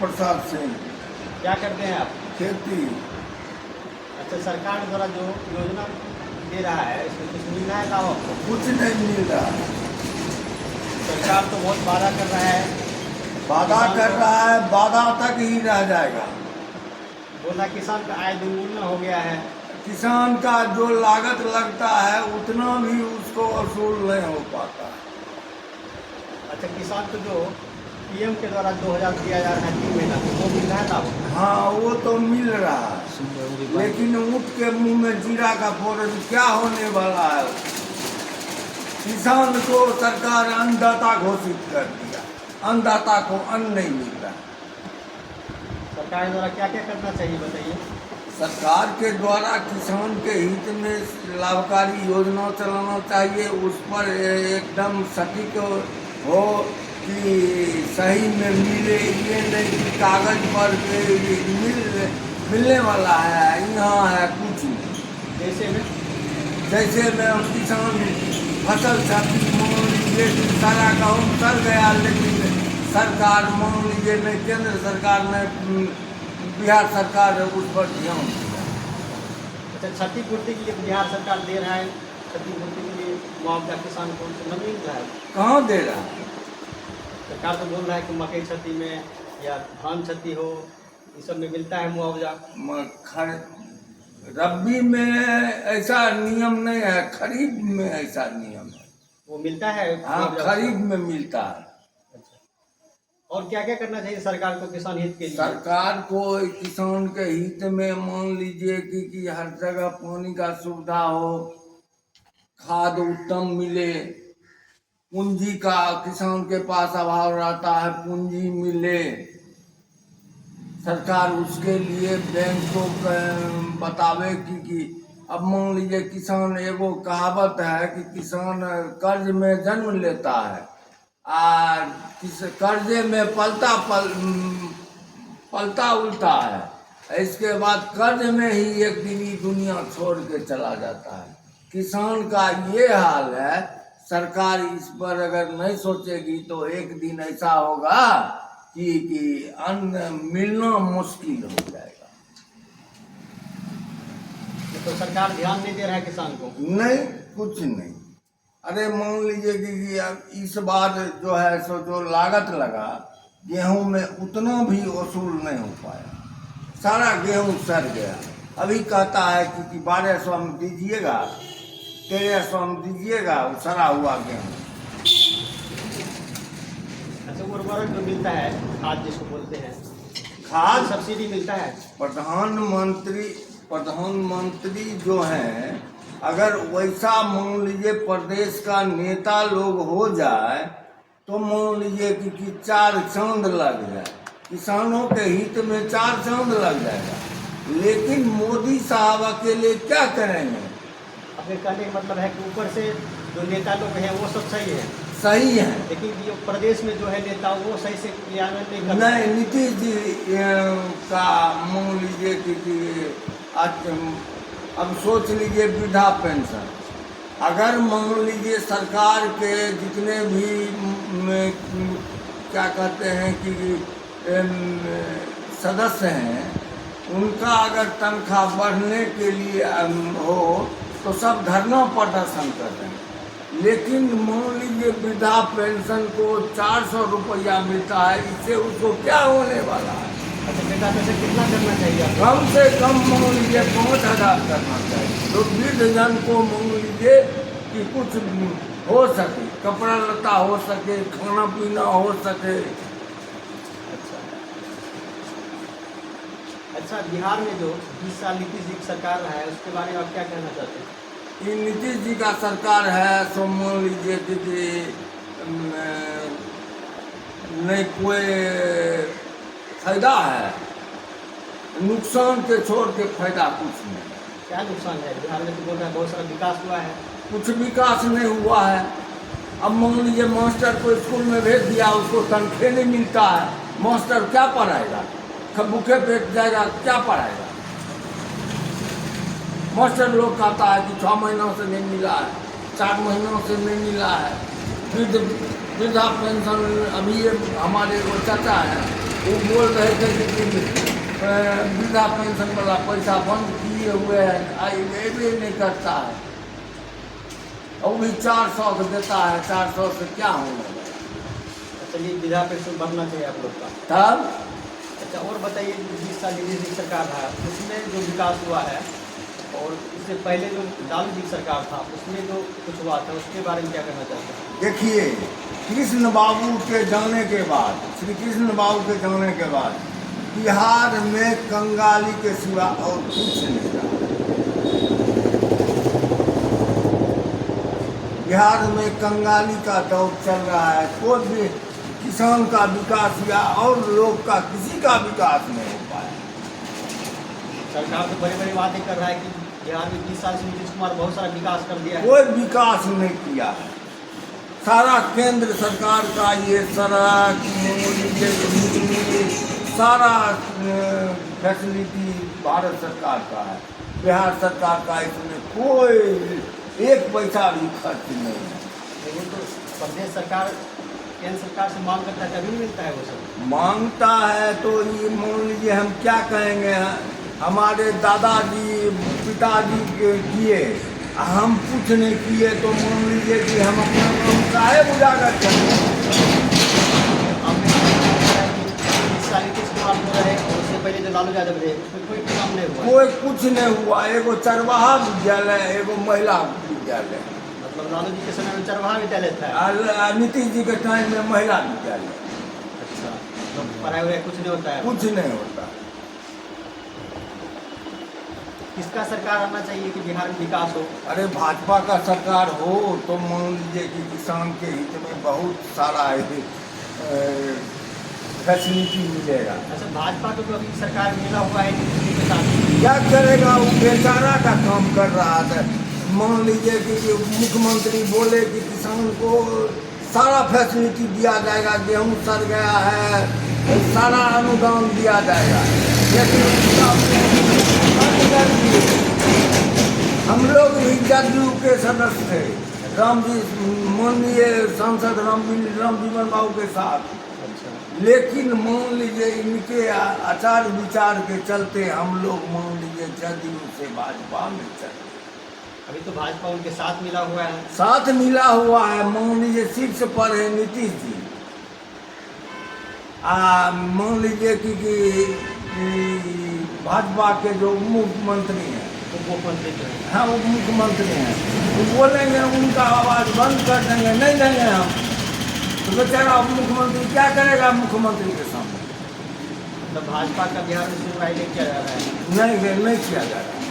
प्रसाद सिंह। क्या करते हैं आप? खेती। अच्छा, सरकार द्वारा जो योजना दे रहा है इसमें कुछ मिल रहा है लाभ आपको? कुछ नहीं मिल रहा। सरकार तो बहुत वादा कर रहा है, वादा कर रहा है, वादा तक ही रह जाएगा। बोला किसान का आय दोगुना हो गया है। किसान का जो लागत लगता है उतना भी उसको वसूल नहीं हो पाता है। अच्छा, किसान को जो पीएम के द्वारा 2000 दिया जा रहा है 3 महीना तो वो मिल रहा है लाभ? हाँ, वो तो मिल रहा है, लेकिन ऊँट के मुंह में जीरा का फोरन क्या होने वाला है। किसान को सरकार अन्नदाता घोषित कर दिया, अन्नदाता को अन्न नहीं मिल रहा। सरकार द्वारा क्या क्या करना चाहिए बताइए? सरकार के द्वारा किसान के हित में लाभकारी योजना चलाना चाहिए, उस पर एकदम सटीक हो कि सही में मिले। ये नहीं कि कागज पर मिलने वाला है, यहाँ है कुछ नहीं। जैसे में किसान फसल क्षति मान लीजिए कि सारा गाँव सड़ गया, लेकिन सरकार मान लीजिए नहीं, केंद्र सरकार ने, बिहार सरकार है उस पर ध्यान दिया। अच्छा, क्षतिपूर्ति के लिए बिहार सरकार दे रहा है, क्षतिपूर्ति के लिए मुआवजा किसान को नहीं मिल रहा है? कहाँ दे रहा है? सरकार तो बोल रहा है कि मकई क्षति में या धान क्षति हो, इस सब में मिलता है मुआवजा। रबी में ऐसा नियम नहीं है, खरीफ में ऐसा नियम है। वो मिलता है? हाँ, खरीफ में मिलता है। और क्या क्या करना चाहिए सरकार को किसान हित के लिए? सरकार को किसान के हित में मान लीजिए कि हर जगह पानी का सुविधा हो, खाद उत्तम मिले, पूंजी का किसान के पास अभाव रहता है, पूंजी मिले। सरकार उसके लिए बैंक को बतावे कि अब मान लीजिए किसान, एगो कहावत है कि किसान कर्ज में जन्म लेता है और कर्जे में पलता उलता है, इसके बाद कर्ज में ही एक दिन ही दुनिया छोड़ के चला जाता है। किसान का ये हाल है। सरकार इस पर अगर नहीं सोचेगी तो एक दिन ऐसा होगा कि अन्न मिलना मुश्किल हो जाएगा। तो सरकार ध्यान नहीं दे रहा है किसान को? नहीं, कुछ नहीं। अरे मान लीजिए कि अब इस बार जो है सो जो लागत लगा गेहूं में उतना भी वसूल नहीं हो पाया, सारा गेहूं सड़ गया। अभी कहता है कि 1200 में दीजिएगा, 1300 में दीजिएगा, वो सड़ा हुआ गेहूं। अच्छा, उर्वरक जो मिलता है, खाद जिसको बोलते हैं, खाद सब्सिडी मिलता है? प्रधानमंत्री जो हैं, अगर वैसा मान लीजिए प्रदेश का नेता लोग हो जाए तो मान लीजिए कि 4 चांद लग जाए, किसानों के हित में 4 चांद लग जाएगा। लेकिन मोदी साहब अकेले क्या करेंगे? अपने कहने का मतलब है कि ऊपर से जो नेता लोग हैं वो सब सही है? सही है, लेकिन जो प्रदेश में जो है नेता वो सही से क्रियान्वयन नहीं कर रहे। नहीं। नीतीश जी का मान लीजिए कि अब सोच लीजिए वृद्धा पेंशन, अगर मान लीजिए सरकार के जितने भी क्या कहते हैं कि सदस्य हैं, उनका अगर तनख्वाह बढ़ने के लिए हो तो सब धरना प्रदर्शन कर रहे हैं। लेकिन मान लीजिए वृद्धा पेंशन को 400 रुपया मिलता है, इससे उसको क्या होने वाला है? अच्छा, वृद्धा पेंशन कितना करना चाहिए आपको? कम से कम मान लीजिए 5000 करना चाहिए, तो वृद्ध जन को मान लीजिए कि कुछ हो सके, कपड़ा लता हो सके, खाना पीना हो सके। अच्छा, बिहार में जो 20 साल नीतीश जी की सरकार है उसके बारे में आप क्या कहना चाहते हैं? ये नीतीश जी का सरकार है तो मान लीजिए कि नहीं कोई फायदा है, नुकसान के छोड़ के फायदा कुछ नहीं। क्या नुकसान है? बिहार में तो बोल रहा है बहुत सारा विकास हुआ है। कुछ विकास नहीं हुआ है। अब मान लीजिए मास्टर को स्कूल में भेज दिया, उसको तनख्वाह नहीं मिलता है, मास्टर क्या पढ़ाएगा? भूखे पेट जाएगा, क्या पढ़ाएगा? मास्टर लोग कहता है कि 6 महीनों से नहीं मिला है, 4 महीनों से नहीं मिला है। वृद्धा पेंशन अभी हमारे वो चाचा हैं, वो बोल रहे थे कि वृद्धा पेंशन वाला पैसा बंद किए हुए हैं, अभी नहीं करता है, और भी 400 का देता है, 400 से क्या होने लगा। चलिए वृद्धा पेंशन बढ़ना चाहिए आप लोग का। तब अच्छा और बताइए, 20 साल नीतीश जी सरकार था उसमें जो विकास हुआ है, और इससे पहले जो लालू जी सरकार था उसमें जो कुछ हुआ था उसके बारे में क्या कहना चाहते हैं? देखिए, कृष्ण बाबू के जाने के बाद, श्री कृष्ण बाबू के जाने के बाद बिहार में कंगाली के सिवा और कुछ नहीं रहा। बिहार में कंगाली का दौर चल रहा है, कोई भी किसान का विकास या और लोग का किसी का विकास नहीं हो पाया। सरकार तो बड़े बड़े वादे कर रहा है कि बिहार में 20 साल से नीतीश कुमार बहुत सारा विकास कर दिया है। कोई विकास नहीं किया है। सारा केंद्र सरकार का ये सड़क, सारा फैसिलिटी भारत सरकार का है, बिहार सरकार का इसमें कोई एक पैसा भी खर्च नहीं है। लेकिन तो प्रदेश सरकार केंद्र सरकार से मांग करता है, कभी नहीं मिलता है वो सब। मांगता है तो ये मान लीजिए हम क्या कहेंगे, हमारे दादाजी पिताजी किए, हम कुछ नहीं किए तो मान लीजिए कि हम अपना काम काहे उजागर करें। नीतीश कुमार हो रहे और उससे पहले जो लालू यादव रहे उसमें कोई काम नहीं हुआ। कोई कुछ नहीं हुआ। एगो चरवाहा विद्यालय, एगो महिला विद्यालय, मतलब लालू जी के समय में चरवाहा विद्यालय था। और नीतीश जी के टाइम में महिला विद्यालय। अच्छा, तो पढ़ाई वढ़ाई कुछ नहीं होता है। कुछ नहीं होता। किसका सरकार आना चाहिए कि बिहार में विकास हो? अरे भाजपा का सरकार हो तो मान लीजिए कि किसान के हित में बहुत सारा फैसिलिटी मिलेगा। अच्छा, भाजपा को तो अभी सरकार मिला हुआ है नीतीश जी के साथ, क्या करेगा? वो बेचारा का काम कर रहा था। मान लीजिए कि मुख्यमंत्री बोले कि किसान को सारा फैसिलिटी दिया जाएगा, गेहूँ सड़ गया है, सारा अनुदान दिया जाएगा, लेकिन हम लोग भी जदयू के सदस्य थे, राम जी माननीय सांसद रामजीवन बाबू के साथ। अच्छा, लेकिन मान लीजिए इनके आचार विचार के चलते हम लोग मान लीजिए जदयू से भाजपा में चले। अभी तो भाजपा उनके साथ मिला हुआ है। साथ मिला हुआ है, मान लीजिए शीर्ष पर है नीतीश जी। मान लीजिए कि भाजपा के जो मुख्यमंत्री हैं, उप मुख्यमंत्री जो है, हाँ उप मुख्यमंत्री हैं, वो बोलेंगे उनका आवाज़ बंद कर देंगे, नहीं देंगे हम, तो बेचारा उप मुख्यमंत्री क्या करेगा मुख्यमंत्री के सामने? मतलब भाजपा का बिहार में सुनवाई नहीं किया जा रहा है। नहीं किया जा रहा है।